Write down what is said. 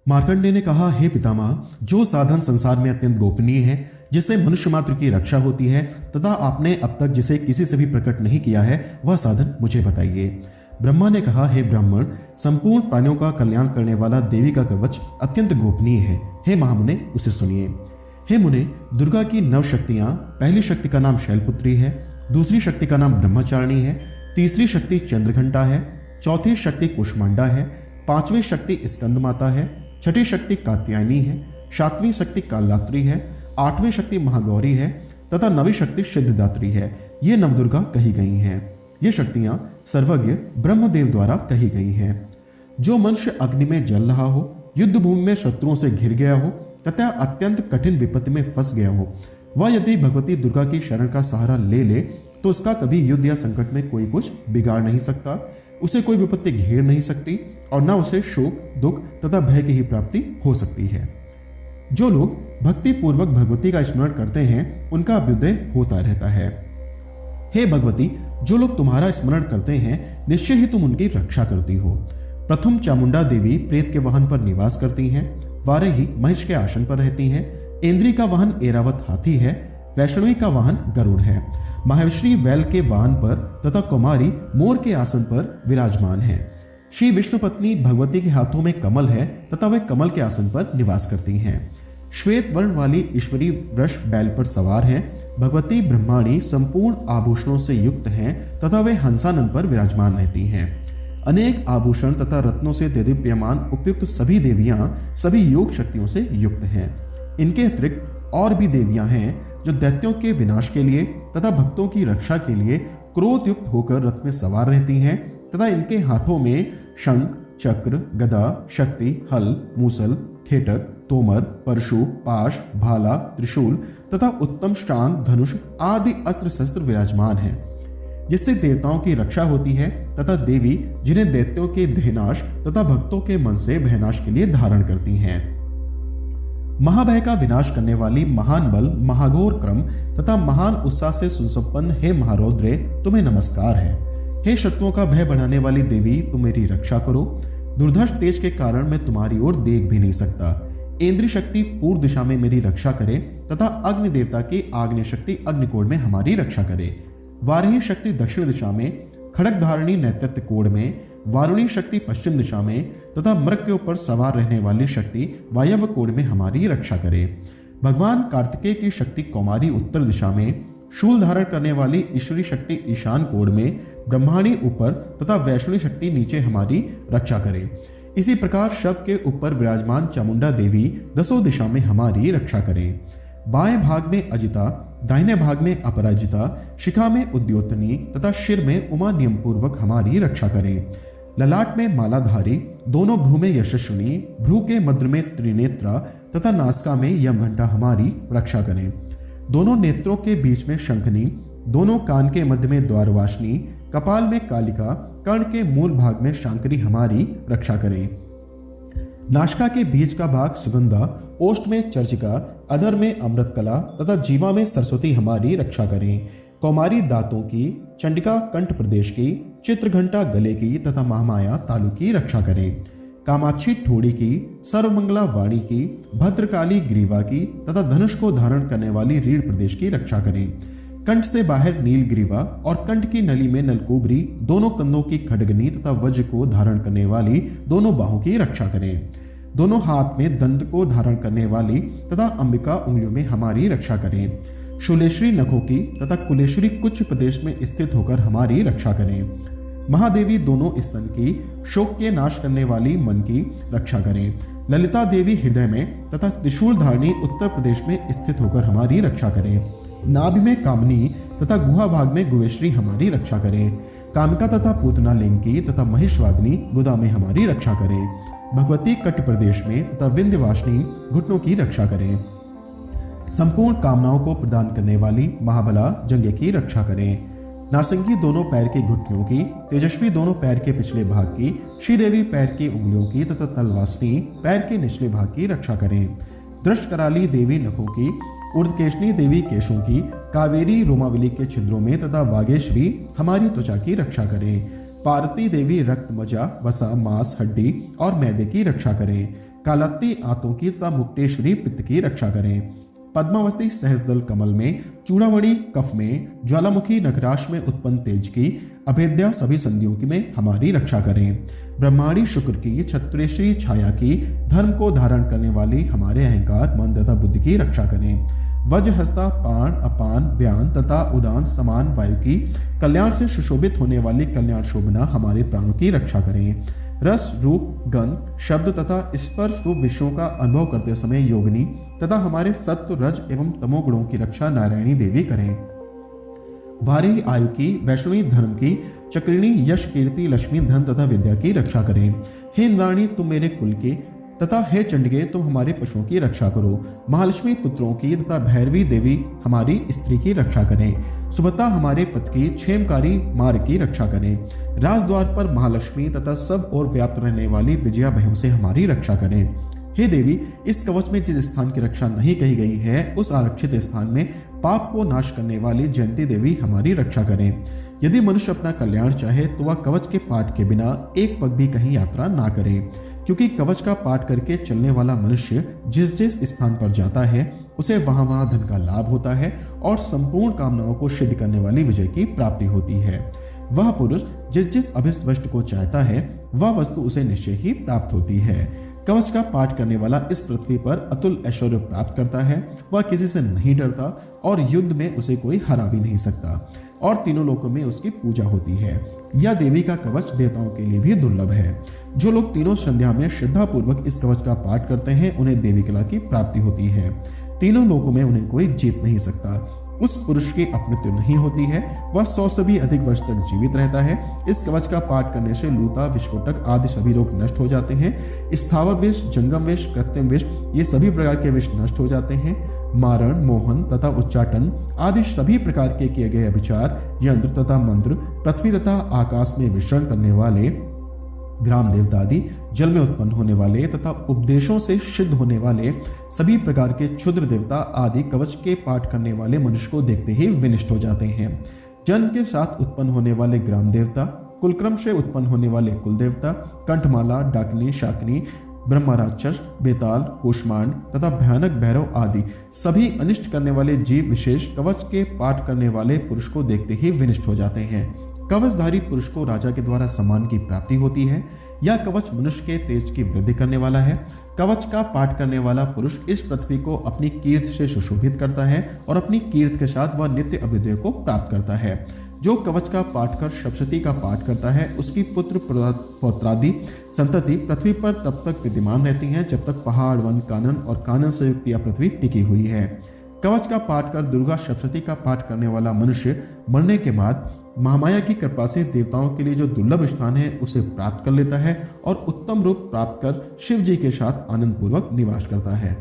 मार्कंडेय ने कहा, हे पितामह, जो साधन संसार में अत्यंत गोपनीय है, जिससे मनुष्य मात्र की रक्षा होती है तथा आपने अब तक जिसे किसी से भी प्रकट नहीं किया है, वह साधन मुझे बताइए। ब्रह्मा ने कहा, हे ब्राह्मण, संपूर्ण प्राणियों का कल्याण करने वाला देवी का कवच अत्यंत गोपनीय है। हे महामुने, उसे सुनिए। हे मुने, दुर्गा की 9 शक्तियां, पहली शक्ति का नाम शैलपुत्री है, दूसरी शक्ति का नाम ब्रह्मचारिणी है, तीसरी शक्ति चंद्रघंटा है, चौथी शक्ति कुष्मांडा है, पांचवी शक्ति स्कंद माता है, छठी शक्ति कात्यायनी है, सातवीं शक्ति कालरात्रि है, आठवीं शक्ति महागौरी है तथा नवी शक्ति सिद्धिदात्री है। ये नवदुर्गा कही गई हैं। ये शक्तियां सर्वज्ञ ब्रह्मदेव द्वारा कही गई हैं। जो मनुष्य अग्नि में जल रहा हो, युद्ध भूमि में शत्रुओं से घिर गया हो तथा अत्यंत कठिन विपत्ति में फंस गया हो, वह यदि भगवती दुर्गा की शरण का सहारा ले ले तो उसका कभी युद्ध या संकट में कोई कुछ बिगाड़ नहीं सकता, उसे कोई विपत्ति घेर नहीं सकती और न उसे शोक, दुख तथा भय की ही प्राप्ति हो सकती है। जो लोग भक्ति पूर्वक भगवती का स्मरण करते हैं, उनका अभ्युदय होता रहता है। हे भगवती, जो लोग तुम्हारा स्मरण करते हैं, निश्चय ही तुम उनकी रक्षा करती हो। प्रथम चामुंडा देवी प्रेत के वाहन पर निवास करती हैं, वाराही महिष के आसन पर रहती हैं, इंद्री का वाहन ऐरावत हाथी है, वैष्णवी का वाहन गरुड़ है, माहेश्वरी वैल के वाहन पर तथा कुमारी मोर के आसन पर विराजमान है। श्री विष्णु पत्नी भगवती के हाथों में कमल है तथा वे कमल के आसन पर निवास करती हैं। श्वेत वर्ण वाली ईश्वरी वृष बैल पर सवार हैं। भगवती ब्रह्माणी संपूर्ण आभूषणों से युक्त हैं तथा वे हंसानन पर विराजमान रहती हैं। अनेक आभूषण तथा रत्नों से देदीप्यमान उपयुक्त सभी देवियां सभी योग शक्तियों से युक्त हैं। इनके अतिरिक्त और भी देवियां हैं जो दैत्यों के विनाश के लिए तथा भक्तों की रक्षा के लिए क्रोध युक्त होकर रथ में सवार रहती हैं तथा इनके हाथों में शंख, चक्र, गदा, शक्ति, हल, मूसल, खेटक, तोमर, परशु, पाश, भाला, त्रिशूल तथा उत्तम शांग, धनुष आदि अस्त्र शस्त्र विराजमान हैं, जिससे देवताओं की रक्षा होती है तथा देवी जिन्हें दैत्यों के देहनाश तथा भक्तों के मन से भयनाश के लिए धारण करती हैं। महाभय का विनाश करने वाली महान बल, महाघोर क्रम तथा महान उत्साह से सुसंपन्न हे महारौद्रे, तुम्हें नमस्कार है। हे शत्रुओं का भय बढ़ाने वाली देवी, तुम मेरी रक्षा करो। दुर्धर्ष तेज के कारण मैं तुम्हारी ओर देख भी नहीं सकता। इंद्रिय शक्ति पूर्व दिशा में मेरी रक्षा करे तथा अग्नि देवता की आग्नेय शक्ति अग्निकोण में हमारी रक्षा करे। वाराही शक्ति दक्षिण दिशा में, खड़ग धारणी नैत्य कोण में, वारुणी शक्ति पश्चिम दिशा में तथा मृग के ऊपर सवार रहने वाली शक्ति वायव्य कोण में हमारी रक्षा करे। भगवान कार्तिकेय की शक्ति कौमारी उत्तर दिशा में, शूल धारण करने वाली ईश्वरी शक्ति ईशान कोण में, ब्रह्माणी ऊपर तथा वैष्णवी शक्ति नीचे हमारी रक्षा करे। इसी प्रकार शव के ऊपर विराजमान चामुंडा देवी दसों दिशा में हमारी रक्षा करें। बाएं भाग में अजिता, दाहिने भाग में अपराजिता, शिखा में उद्योतनी तथा शिर में उमा नियम पूर्वक हमारी रक्षा करें। ललाट में मालाधारी, दोनों भ्रू में यशस्विनी, भ्रू के मध्य में त्रिनेत्रा तथा नासिका में यमघंटा हमारी रक्षा करें। दोनों नेत्रों के बीच में शंखनी, दोनों कान के मध्य में द्वारवासिनी, कपाल में कालिका, कर्ण के मूल भाग में शांकरी हमारी रक्षा करें। नासिका के बीच का भाग सुगंधा, ओष्ठ में चर्चिका, अधर में अमृतकला तथा जीवा में सरस्वती हमारी रक्षा करें। कौमारी दांतों की, चंडिका कंठ प्रदेश की, चित्रघंटा गले की तथा महामाया तालु की रक्षा करें। कामाक्षी ठोड़ी की, सर्वमंगला वाणी की, भद्रकाली ग्रीवा की तथा धनुष को धारण करने वाली रीढ़ प्रदेश की रक्षा करें। कंठ से बाहर नील ग्रीवा और कंठ की नली में नलकुबरी, दोनों कंधों की खड्गनी तथा वज्र को धारण करने वाली दोनों बाहों की रक्षा करें। दोनों हाथ में दंड को धारण करने वाली तथा अंबिका उंगलियों में हमारी रक्षा करें। शूलेश्वरी नखों की तथा कुलेश्वरी कुछ प्रदेश में स्थित होकर हमारी रक्षा करें। महादेवी दोनों स्तन की, शोक के नाश करने वाली मन की रक्षा करें। ललिता देवी हृदय में तथा त्रिशूल धारणी उत्तर प्रदेश में स्थित होकर हमारी रक्षा करें। नाभि में कामनी तथा गुहा भाग में गुवेश्वरी हमारी रक्षा करें। कामिका तथा पूतना लिंग की तथा महिषवाग्नि गुदा में हमारी रक्षा करें। भगवती कट प्रदेश में तथा विंध्यवासिनी घुटनों की रक्षा करें। संपूर्ण कामनाओं को प्रदान करने वाली महाबला जंघे की रक्षा करें। नारसिंगी दोनों पैर की घुटनियों की, तेजस्वी दोनों पैर के पिछले भाग की, श्रीदेवी पैर की उंगलियों की तथा तलवासिनी पैर के निचले भाग की रक्षा करें। दृष्टकराली देवी नखों की, ऊर्ध्वकेशनी देवी केशों की, कावेरी रोमावली के छिद्रों में तथा वागेश्वरी हमारी त्वचा की रक्षा करें। पार्वती देवी रक्त, मज्जा, वसा, मांस, हड्डी और मैदे की रक्षा करें। कालत्ती आंतों की तथा मुक्तेश्वरी पित्त की रक्षा करें। पद्मावती सहस्रदल कमल में, चूड़ामणि कफ में, ज्वालामुखी नखराश में उत्पन्न तेज की, अभेद्या सभी संधियों की में हमारी रक्षा करें। ब्रह्माणी शुक्र की छत्रेश्वरी छाया की, धर्म को धारण करने वाली हमारे अहंकार, मन तथा बुद्धि की रक्षा करें। वज्रहस्ता पाण, अपान, व्यान तथा उदान समान वायु की कल्याण से सुशोभित होने वाली कल्याण शोभना हमारे प्राणों की रक्षा करें। रस, रूप, गंध, शब्द तथा स्पर्श रूप विषयों का अनुभव करते समय योगिनी तथा हमारे सत्व, रज एवं तमोगुणों की रक्षा नारायणी देवी करें। वारी आयु की, वैष्णवी धर्म की, चक्रिणी यश, कीर्ति, लक्ष्मी, धन तथा विद्या की रक्षा करें। हे इंद्राणी तुम मेरे कुल के तथा हे चंडिके तुम हमारे पशुओं की रक्षा करो। महालक्ष्मी पुत्रों की तथा भैरवी देवी हमारी स्त्री की रक्षा करें। सुभद्रा हमारे पति की क्षेमकारी मार्ग की रक्षा करें। राजद्वार पर महालक्ष्मी तथा सब और व्याप्त रहने वाली विजया भयों से हमारी रक्षा करें। हे देवी, इस कवच में जिस स्थान की रक्षा नहीं कही गई है उस आरक्षित स्थान में पाप को नाश करने वाली जयंती देवी हमारी रक्षा करें। यदि मनुष्य अपना कल्याण चाहे तो वह कवच के पाठ के बिना एक पग भी कहीं यात्रा ना करे, क्योंकि कवच का पाठ करके चलने वाला मनुष्य जिस जिस स्थान पर जाता है उसे वहां वहां धन का लाभ होता है और संपूर्ण कामनाओं को सिद्ध करने वाली विजय की प्राप्ति होती है। वह पुरुष जिस जिस अभिष्ट वस्तु को चाहता है वह वस्तु उसे निश्चय ही प्राप्त होती है। कवच का पाठ करने वाला इस पृथ्वी पर अतुल ऐश्वर्य प्राप्त करता है। वह किसी से नहीं डरता और युद्ध में उसे कोई हरा भी नहीं सकता और तीनों लोकों में उसकी पूजा होती है। यह देवी का कवच देवताओं के लिए भी दुर्लभ है। जो लोग तीनों संध्या में श्रद्धा पूर्वक इस कवच का पाठ करते हैं उन्हें देवी कला की प्राप्ति होती है। तीनों लोकों में उन्हें कोई जीत नहीं सकता। उस पुरुष की अपमृत्यु नहीं होती है, वह 100 से भी अधिक वर्ष तक जीवित रहता है। इस कवच का पाठ करने से लूता, विस्फोटक आदि सभी रोग नष्ट हो जाते हैं। स्थावर विष, जंगम विष, कृत्रिम विष ये सभी प्रकार के विष नष्ट हो जाते हैं। मारण, मोहन तथा उच्चाटन आदि सभी प्रकार के किए गए विचार, यंत्र तथा मंत्र, पृथ्वी तथा आकाश में विचरण करने वाले ग्राम देवता आदि, जल में उत्पन्न होने वाले तथा उपदेशों से सिद्ध होने वाले सभी प्रकार के क्षुद्र देवता आदि कवच के पाठ करने वाले मनुष्य को देखते ही विनिष्ट हो जाते हैं। जन्म के साथ उत्पन्न होने वाले ग्राम देवता, कुलक्रम से उत्पन्न होने वाले कुल देवता, कंठमाला, डाकिनी, शाकिनी, ब्रह्मराक्षस, बेताल, कूष्मांड तथा भयानक भैरव आदि सभी अनिष्ट करने वाले जीव विशेष कवच के पाठ करने वाले पुरुष को देखते ही विनिष्ट हो जाते हैं। कवचधारी पुरुष को राजा के द्वारा सम्मान की प्राप्ति होती है। यह कवच मनुष्य के तेज की वृद्धि करने वाला है। कवच का पाठ करने वाला पुरुष इस पृथ्वी को अपनी कीर्ति से सुशोभित करता है और अपनी कीर्ति के साथ वह नित्य अभ्युदय को प्राप्त करता है। जो कवच का पाठ कर सप्तशती का पाठ करता है उसकी पुत्र पौत्रादि संतति पृथ्वी पर तब तक विद्यमान रहती हैं जब तक पहाड़, वन, कानन और कानन से युक्त यह पृथ्वी टिकी हुई है। कवच का पाठ कर दुर्गा सप्तशती का पाठ करने वाला मनुष्य मरने के बाद महामाया की कृपा से देवताओं के लिए जो दुर्लभ स्थान है उसे प्राप्त कर लेता है और उत्तम रूप प्राप्त कर शिव जी के साथ आनंद पूर्वक निवास करता है।